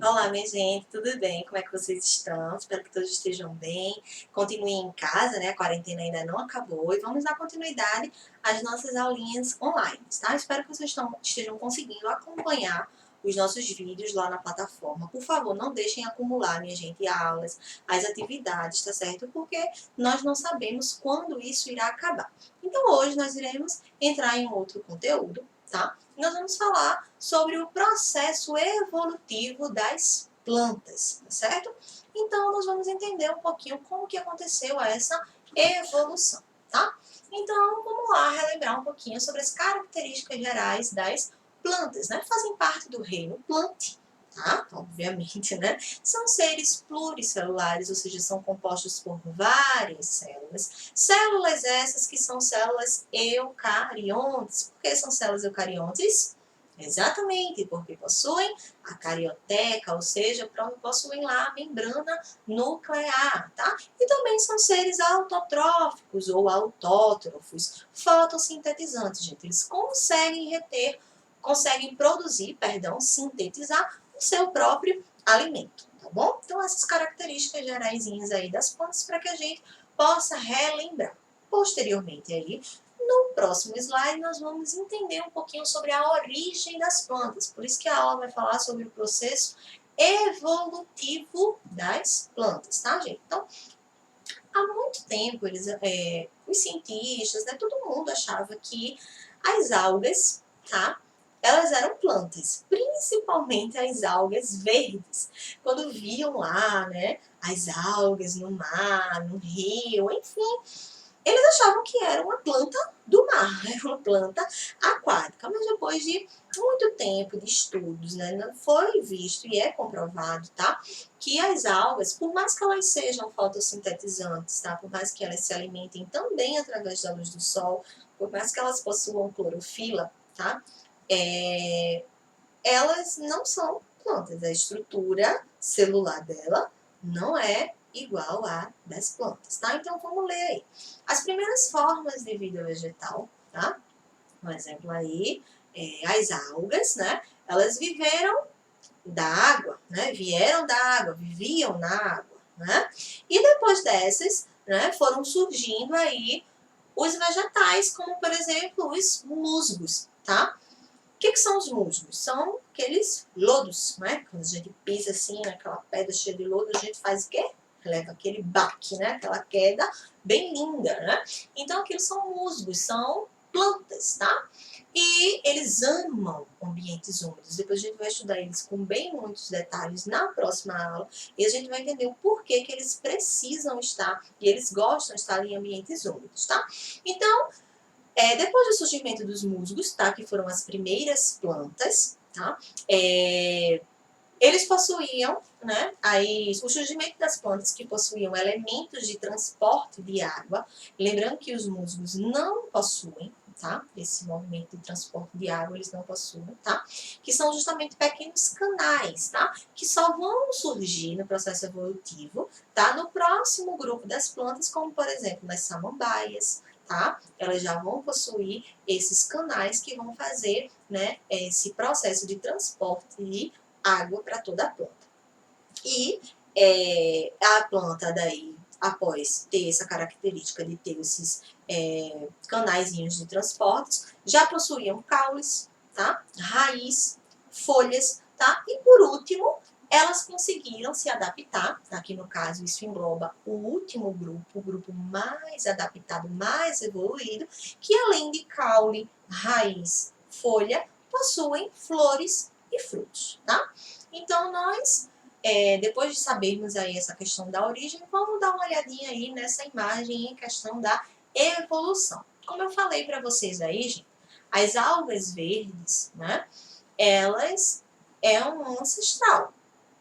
Olá, minha gente, tudo bem? Como é que vocês estão? Espero que todos estejam bem. Continuem em casa, né? A quarentena ainda não acabou e vamos dar continuidade às nossas aulinhas online, tá? Espero que vocês estejam conseguindo acompanhar os nossos vídeos lá na plataforma. Por favor, não deixem acumular, minha gente, aulas, as atividades, tá certo? Porque nós não sabemos quando isso irá acabar. Então, hoje nós iremos entrar em outro conteúdo, tá? Nós vamos falar sobre o processo evolutivo das plantas, tá certo? Então, nós vamos entender um pouquinho como que aconteceu essa evolução, tá? Então, vamos lá relembrar um pouquinho sobre as características gerais das plantas, né? Fazem parte do reino plant, tá? Obviamente, né? São seres pluricelulares, ou seja, são compostos por várias células. Células essas que são células eucariontes. Por que são células eucariontes? Exatamente, porque possuem a carioteca, ou seja, possuem lá a membrana nuclear, tá? E também são seres autotróficos ou autótrofos, fotossintetizantes, gente. Eles conseguem produzir, sintetizar o seu próprio alimento, tá bom? Então, essas características geraisinhas aí das plantas para que a gente possa relembrar. Posteriormente aí, no próximo slide, nós vamos entender um pouquinho sobre a origem das plantas. Por isso que a aula vai falar sobre o processo evolutivo das plantas, tá, gente? Então, há muito tempo, os cientistas, né, todo mundo achava que as algas, tá? Elas eram plantas, principalmente as algas verdes. Quando viam lá, né, as algas no mar, no rio, enfim, eles achavam que era uma planta do mar, era uma planta aquática. Mas depois de muito tempo de estudos, né, foi visto e é comprovado, tá? Que as algas, por mais que elas sejam fotossintetizantes, tá? Por mais que elas se alimentem também através da luz do sol, por mais que elas possuam clorofila, tá? Elas não são plantas. A estrutura celular dela não é igual à das plantas, tá? Então vamos ler aí. As primeiras formas de vida vegetal, tá? Um exemplo aí, as algas, né? Elas viveram da água, né? Vieram da água, viviam na água, né? E depois dessas, né, foram surgindo aí os vegetais, como por exemplo os musgos, tá? O que são os musgos? São aqueles lodos, né? Quando a gente pisa assim naquela pedra cheia de lodo, a gente faz o quê? Leva aquele baque, né? Aquela queda bem linda, né? Então, aquilo são musgos, são plantas, tá? E eles amam ambientes úmidos. Depois a gente vai estudar eles com bem muitos detalhes na próxima aula e a gente vai entender o porquê que eles precisam estar e eles gostam de estar em ambientes úmidos, tá? Então, depois do surgimento dos musgos, tá, que foram as primeiras plantas, tá, eles possuíam, né, o surgimento das plantas que possuíam elementos de transporte de água, lembrando que os musgos não possuem, tá, esse movimento de transporte de água, eles não possuem, tá, que são justamente pequenos canais, tá, que só vão surgir no processo evolutivo, tá, no próximo grupo das plantas, como por exemplo nas samambaias, tá, elas já vão possuir esses canais que vão fazer, né, esse processo de transporte de água para toda a planta. E a planta daí, após ter essa característica de ter esses canaizinhos de transportes, já possuíam caules, tá? Raiz, folhas, tá? E por último, elas conseguiram se adaptar, aqui no caso isso engloba o último grupo, o grupo mais adaptado, mais evoluído, que além de caule, raiz, folha, possuem flores e frutos, tá? Então, nós, depois de sabermos aí essa questão da origem, vamos dar uma olhadinha aí nessa imagem em questão da evolução. Como eu falei para vocês aí, gente, as algas verdes, né, elas é um ancestral,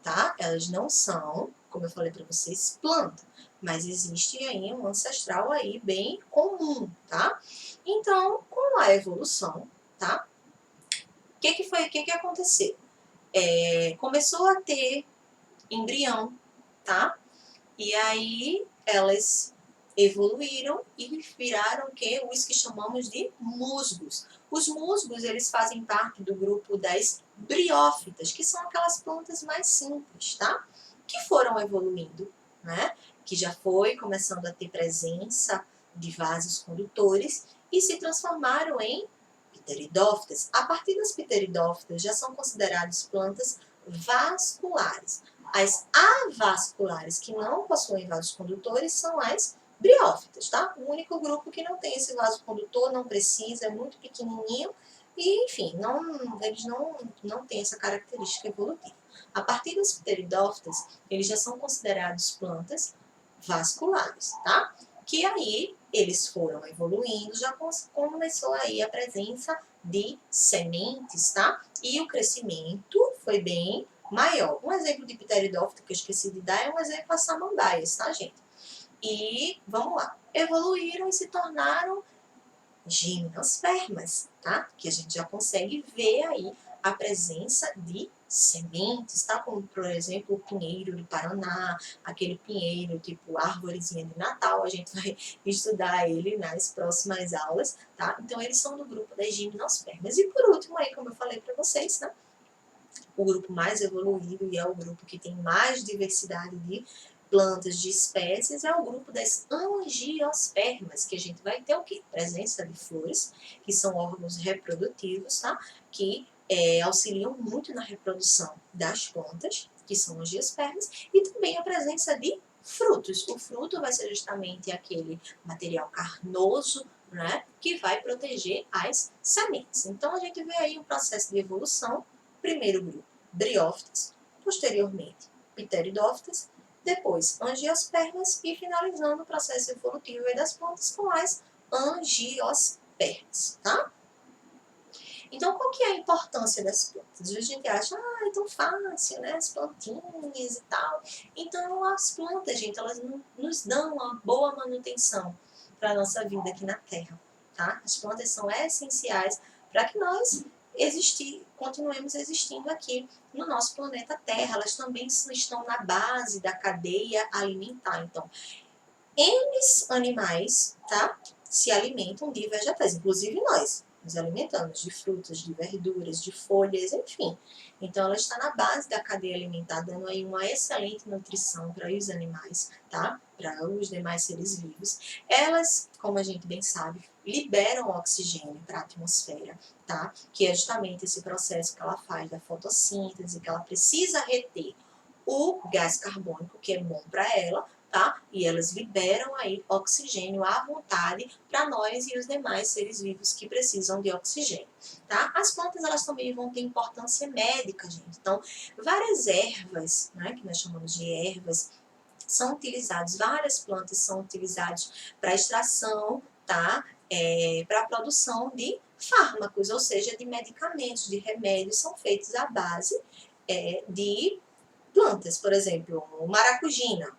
tá? Elas não são, como eu falei para vocês, planta, mas existe aí um ancestral aí bem comum, tá? Então, com a evolução, tá? O que aconteceu? Começou a ter embrião, tá? E aí elas evoluíram e viraram o quê? Os que chamamos de musgos. Os musgos, eles fazem parte do grupo das briófitas, que são aquelas plantas mais simples, tá? Que foram evoluindo, né? Que já foi começando a ter presença de vasos condutores e se transformaram em pteridófitas. A partir das pteridófitas já são consideradas plantas vasculares. As avasculares, que não possuem vasos condutores, são as briófitas, tá? O único grupo que não tem esse vaso condutor, não precisa, é muito pequenininho e, enfim, eles não têm essa característica evolutiva. A partir das pteridófitas, eles já são considerados plantas vasculares, tá? Que aí eles foram evoluindo, já começou aí a presença de sementes, tá? E o crescimento foi bem maior. Um exemplo de pteridófita que eu esqueci de dar é um exemplo as samambaias, tá, gente? E, vamos lá, evoluíram e se tornaram gimnospermas, tá? Que a gente já consegue ver aí a presença de sementes, tá? Como, por exemplo, o pinheiro do Paraná, aquele pinheiro tipo árvorezinha de Natal, a gente vai estudar ele nas próximas aulas, tá? Então, eles são do grupo das gimnospermas. E por último aí, como eu falei para vocês, né? O grupo mais evoluído e é o grupo que tem mais diversidade de plantas, de espécies, é o grupo das angiospermas, que a gente vai ter o quê? Presença de flores, que são órgãos reprodutivos, tá? Que auxiliam muito na reprodução das plantas, que são angiospermas, e também a presença de frutos. O fruto vai ser justamente aquele material carnoso, né, que vai proteger as sementes. Então, a gente vê aí um processo de evolução. Primeiro grupo, briófitas, posteriormente, pteridófitas, depois angiospermas e finalizando o processo evolutivo das plantas com as angiospermas, tá? Então, qual que é a importância das plantas? A gente acha, é tão fácil, né? As plantinhas e tal. Então, as plantas, gente, elas nos dão uma boa manutenção para a nossa vida aqui na Terra, tá? As plantas são essenciais para que nós continuemos existindo aqui no nosso planeta Terra. Elas também estão na base da cadeia alimentar. Então, eles, animais, tá? Se alimentam de vegetais, inclusive nós. Nos alimentamos de frutas, de verduras, de folhas, enfim. Então, ela está na base da cadeia alimentar, dando aí uma excelente nutrição para os animais, tá? Para os demais seres vivos. Elas, como a gente bem sabe, liberam oxigênio para a atmosfera, tá? Que é justamente esse processo que ela faz da fotossíntese, que ela precisa reter o gás carbônico, que é bom para ela, tá? E elas liberam aí oxigênio à vontade para nós e os demais seres vivos que precisam de oxigênio, tá? As plantas, elas também vão ter importância médica, gente. Então, várias ervas, né, que nós chamamos de ervas, são utilizadas, várias plantas são utilizadas para extração, tá? Para a produção de fármacos, ou seja, de medicamentos, de remédios, são feitos à base de plantas. Por exemplo, o maracujina,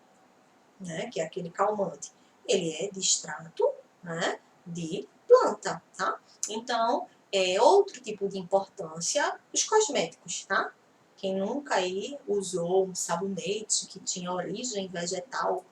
né, que é aquele calmante, ele é de extrato, né, de planta, tá? Então, outro tipo de importância, os cosméticos, tá? Quem nunca aí usou um sabonete que tinha origem vegetal,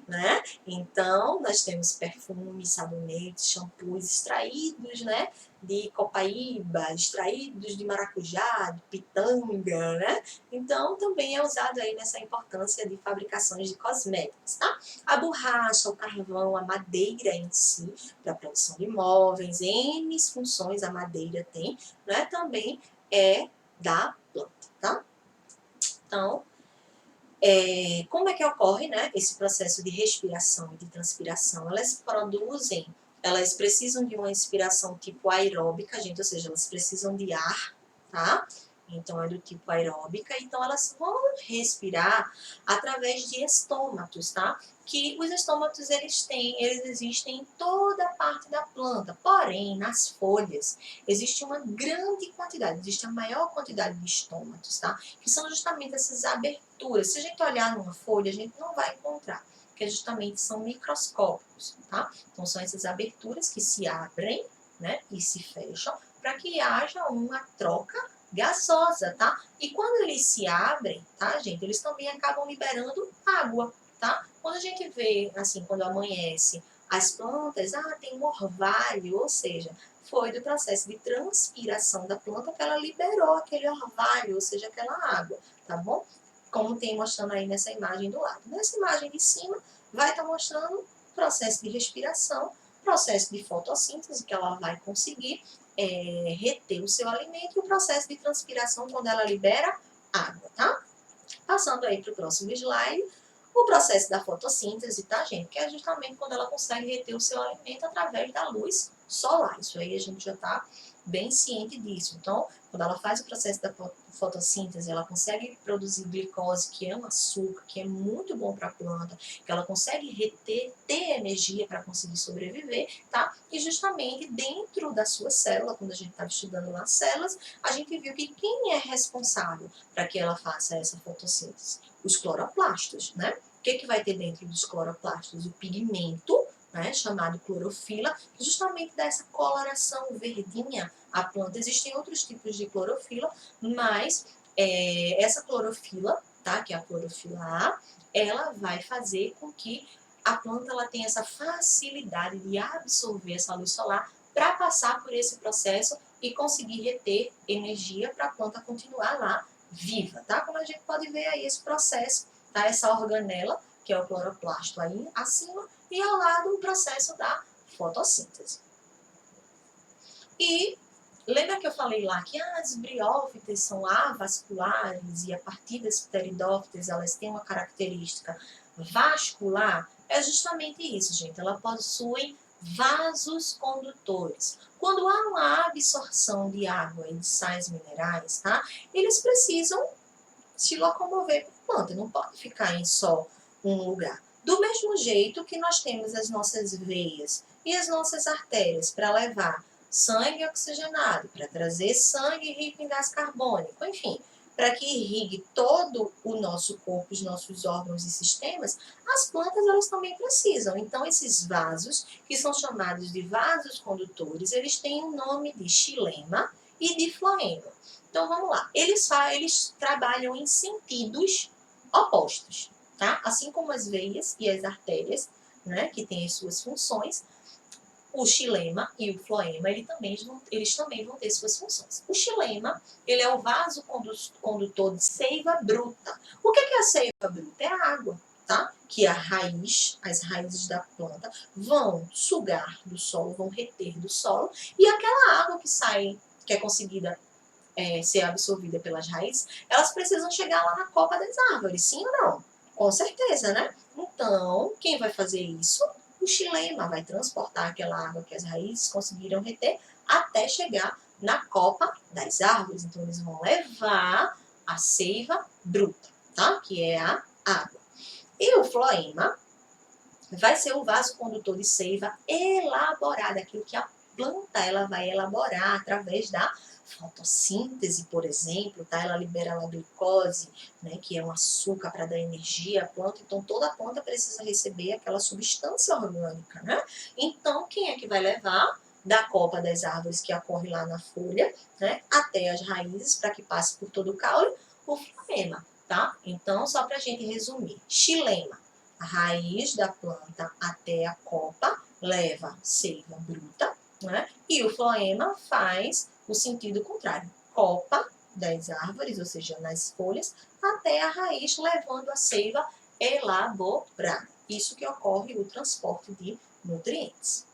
né? Então, nós temos perfumes, sabonetes, shampoos extraídos, né? De copaíba, extraídos de maracujá, de pitanga, né? Então, também é usado aí nessa importância de fabricações de cosméticos, tá? A borracha, o carvão, a madeira em si, para a produção de móveis, N funções a madeira tem, né? Também é da planta, tá? Então, como é que ocorre, né, esse processo de respiração e de transpiração? Elas precisam de uma respiração tipo aeróbica, gente, ou seja, elas precisam de ar, tá? Então, é do tipo aeróbica, então elas vão respirar através de estômatos, tá? Que os estômatos, eles existem em toda a parte da planta, porém, nas folhas, existe uma grande quantidade, existe a maior quantidade de estômatos, tá? Que são justamente essas aberturas. Se a gente olhar numa folha, a gente não vai encontrar, porque justamente são microscópicos, tá? Então, são essas aberturas que se abrem, né, e se fecham, para que haja uma troca gasosa, tá? E quando eles se abrem, tá, gente, eles também acabam liberando água, tá? Quando a gente vê, assim, quando amanhece As plantas, tem um orvalho, ou seja, foi do processo de transpiração da planta que ela liberou aquele orvalho, ou seja, aquela água, tá bom? Como tem mostrando aí nessa imagem do lado. Nessa imagem de cima, vai estar mostrando o processo de respiração, processo de fotossíntese, que ela vai conseguir reter o seu alimento, e o processo de transpiração, quando ela libera água, tá? Passando aí para o próximo slide, o processo da fotossíntese, tá, gente? Que é justamente quando ela consegue reter o seu alimento através da luz solar. Isso aí a gente já está bem ciente disso. Então, quando ela faz o processo da fotossíntese, ela consegue produzir glicose, que é um açúcar, que é muito bom para a planta, que ela consegue ter energia para conseguir sobreviver, tá? E justamente dentro da sua célula, quando a gente estava estudando lá as células, a gente viu que quem é responsável para que ela faça essa fotossíntese? Os cloroplastos, né? O que vai ter dentro dos cloroplastos? O pigmento, né, chamado clorofila, que justamente dá essa coloração verdinha à planta. Existem outros tipos de clorofila, mas essa clorofila, tá, que é a clorofila A, ela vai fazer com que a planta ela tenha essa facilidade de absorver essa luz solar para passar por esse processo e conseguir reter energia para a planta continuar lá viva, tá? Como a gente pode ver aí esse processo, tá? Essa organela, que é o cloroplasto aí acima, e ao lado o processo da fotossíntese. E lembra que eu falei lá que as briófitas são avasculares e a partir das pteridófitas elas têm uma característica vascular? É justamente isso, gente. Ela possui vasos condutores. Quando há uma absorção de água e de sais minerais, tá? Eles precisam se locomover por planta, não pode ficar em só um lugar. Do mesmo jeito que nós temos as nossas veias e as nossas artérias para levar sangue oxigenado, para trazer sangue rico em gás carbônico, enfim, para que irrigue todo o nosso corpo, os nossos órgãos e sistemas, as plantas elas também precisam. Então, esses vasos, que são chamados de vasos condutores, eles têm o nome de xilema e de floema. Então, vamos lá. Eles trabalham em sentidos opostos, tá? Assim como as veias e as artérias, né, que têm as suas funções, o xilema e o floema, eles também vão ter suas funções. O xilema, ele é o vaso condutor de seiva bruta. O que é a seiva bruta? É a água, tá? Que as raízes da planta vão sugar do solo, vão reter do solo, e aquela água que sai, que é conseguida ser absorvida pelas raízes, elas precisam chegar lá na copa das árvores, sim ou não? Com certeza, né? Então, quem vai fazer isso? O xilema vai transportar aquela água que as raízes conseguiram reter até chegar na copa das árvores. Então, eles vão levar a seiva bruta, tá? Que é a água. E o floema vai ser o vaso condutor de seiva elaborada, aquilo que a planta ela vai elaborar através da fotossíntese, por exemplo, tá? Ela libera a glicose, né, que é um açúcar para dar energia à planta. Então, toda a planta precisa receber aquela substância orgânica, né? Então, quem é que vai levar da copa das árvores que ocorre lá na folha, né, até as raízes, para que passe por todo o caule? O floema, tá? Então, só para a gente resumir. Xilema, a raiz da planta até a copa, leva seiva bruta, né? E o floema faz o sentido contrário. Copa das árvores, ou seja, nas folhas, até a raiz, levando a seiva elaborada. Isso que ocorre o transporte de nutrientes.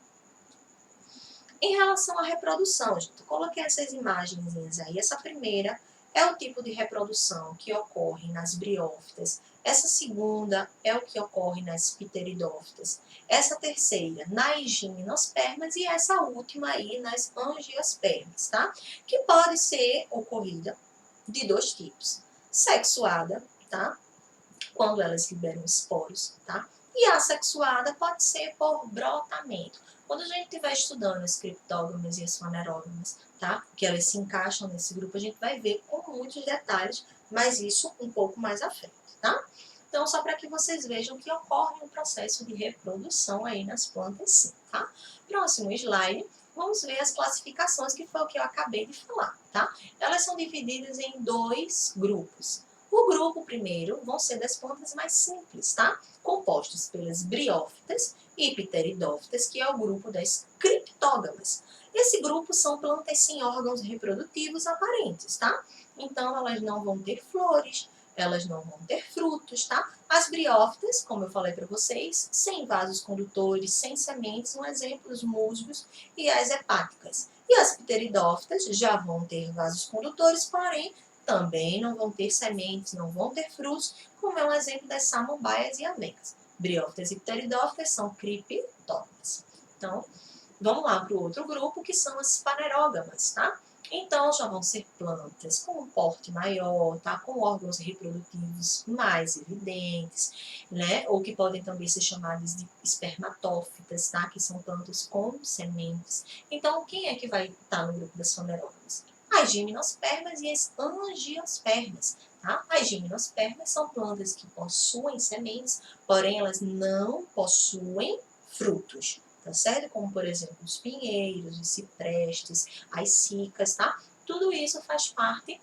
Em relação à reprodução, gente, eu coloquei essas imagens aí. Essa primeira é o tipo de reprodução que ocorre nas briófitas. Essa segunda é o que ocorre nas pteridófitas. Essa terceira nas gimnospermas e essa última aí nas angiospermas, tá? Que pode ser ocorrida de dois tipos. Sexuada, tá? Quando elas liberam esporos, tá? E assexuada pode ser por brotamento. Quando a gente estiver estudando as criptógamas e as fanerógamas, tá? Que elas se encaixam nesse grupo, a gente vai ver com muitos detalhes, mas isso um pouco mais à frente, tá? Então, só para que vocês vejam que ocorre um processo de reprodução aí nas plantas, sim, tá? Próximo slide, vamos ver as classificações, que foi o que eu acabei de falar, tá? Elas são divididas em dois grupos. O grupo primeiro vão ser das plantas mais simples, tá? Compostos pelas briófitas e Pteridófitas, que é o grupo das criptógamas. Esse grupo são plantas sem órgãos reprodutivos aparentes, tá? Então, elas não vão ter flores, elas não vão ter frutos, tá? As briófitas, como eu falei para vocês, sem vasos condutores, sem sementes, um exemplo, os musgos e as hepáticas. E as pteridófitas já vão ter vasos condutores, porém, também não vão ter sementes, não vão ter frutos, como é um exemplo das samambaias e avencas. Briófitas e pteridófitas são criptógamas. Então, vamos lá para o outro grupo, que são as fanerógamas, tá? Então, já vão ser plantas com um porte maior, tá? Com órgãos reprodutivos mais evidentes, né? Ou que podem também ser chamadas de espermatófitas, tá? Que são plantas com sementes. Então, quem é que vai estar no grupo das fanerógamas? As gimnospermas e as angiospermas, tá? As gimnospermas são plantas que possuem sementes, porém elas não possuem frutos, tá certo? Como, por exemplo, os pinheiros, os ciprestes, as cicas, tá? Tudo isso faz parte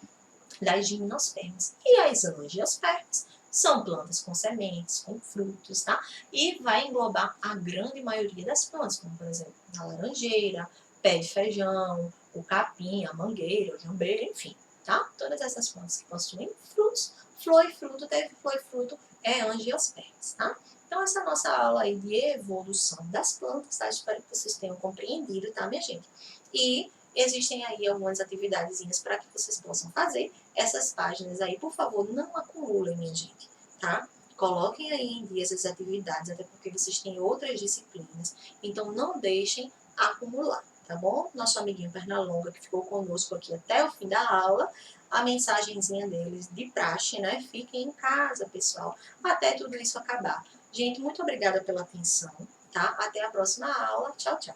das gimnospermas. E as angiospermas são plantas com sementes, com frutos, tá? E vai englobar a grande maioria das plantas, como, por exemplo, a laranjeira, pé de feijão, o capim, a mangueira, o jambeiro, enfim, tá? Todas essas plantas que possuem frutos, flor e fruto, teve flor e fruto, é angiospermas, tá? Então, essa nossa aula aí de evolução das plantas, tá? Espero que vocês tenham compreendido, tá, minha gente? E existem aí algumas atividadezinhas para que vocês possam fazer. Essas páginas aí, por favor, não acumulem, minha gente, tá? Coloquem aí em dia essas atividades, até porque vocês têm outras disciplinas. Então, não deixem acumular, tá bom? Nosso amiguinho Pernalonga, que ficou conosco aqui até o fim da aula, a mensagenzinha deles de praxe, né? Fiquem em casa, pessoal, até tudo isso acabar. Gente, muito obrigada pela atenção, tá? Até a próxima aula. Tchau, tchau.